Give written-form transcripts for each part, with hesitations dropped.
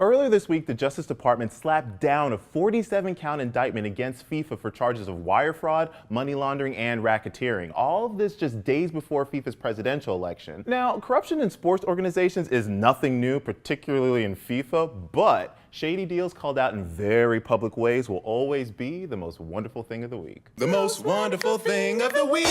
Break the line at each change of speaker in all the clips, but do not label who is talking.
Earlier this week, the Justice Department slapped down a 47-count indictment against FIFA for charges of wire fraud, money laundering, and racketeering. All of this just days before FIFA's presidential election. Now, corruption in sports organizations is nothing new, particularly in FIFA, but shady deals called out in very public ways will always be the most wonderful thing of the week.
The most wonderful thing of the week!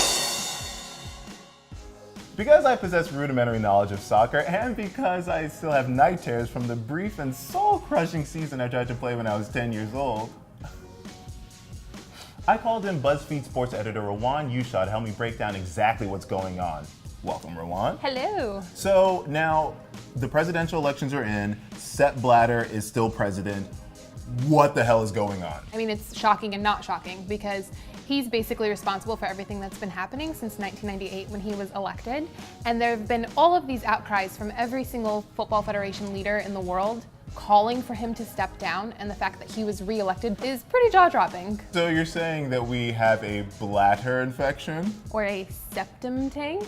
Because I possess rudimentary knowledge of soccer and because I still have night terrors from the brief and soul-crushing season I tried to play when I was 10 years old, I called in BuzzFeed sports editor Rawan Eewshah to help me break down exactly what's going on. Welcome, Rawan.
Hello.
So now the presidential elections are in, Sepp Blatter is still president. What the hell is going on?
I mean, it's shocking and not shocking because he's basically responsible for everything that's been happening since 1998 when he was elected. And there have been all of these outcries from every single football federation leader in the world calling for him to step down, and the fact that he was re-elected is pretty jaw-dropping.
So you're saying that we have a Blatter infection?
Or a septum tank?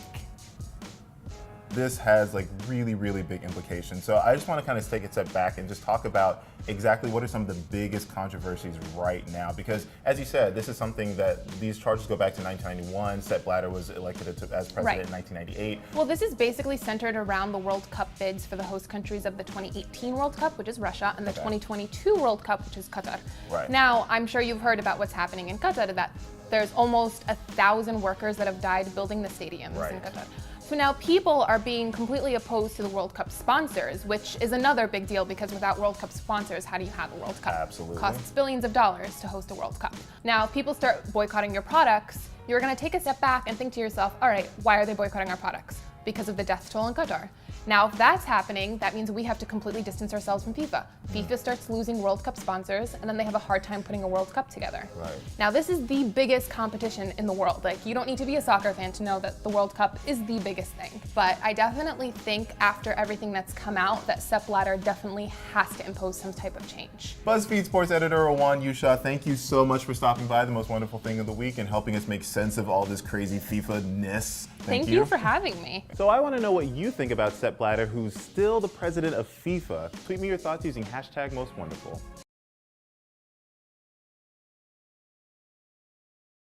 This has like really big implications. So I just want to kind of take a step back and just talk about exactly what are some of the biggest controversies right now. Because as you said, this is something that these charges go back to 1991. Sepp Blatter was elected as president in 1998.
Well, this is basically centered around the World Cup bids for the host countries of the 2018 World Cup, which is Russia, and the 2022 World Cup, which is Qatar.
Right.
Now, I'm sure you've heard about what's happening in Qatar, that there's almost 1,000 workers that have died building the stadiums in Qatar. So now people are being completely opposed to the World Cup sponsors, which is another big deal because without World Cup sponsors, how do you have a World Cup?
Absolutely.
It costs billions of dollars to host a World Cup. Now, if people start boycotting your products, you're going to take a step back and think to yourself, all right, why are they boycotting our products? Because of the death toll in Qatar. Now, if that's happening, that means we have to completely distance ourselves from FIFA. FIFA starts losing World Cup sponsors, and then they have a hard time putting a World Cup together.
Right.
Now, this is the biggest competition in the world. Like, you don't need to be a soccer fan to know that the World Cup is the biggest thing. But I definitely think after everything that's come out, that Sepp Blatter definitely has to impose some type of change.
BuzzFeed sports editor Rawan Eewshah, thank you so much for stopping by, the most wonderful thing of the week, and helping us make sense of all this crazy FIFA-ness.
Thank you for having me.
So I want to know what you think about Sepp Blatter, who's still the president of FIFA. Tweet me your thoughts using #MostWonderful.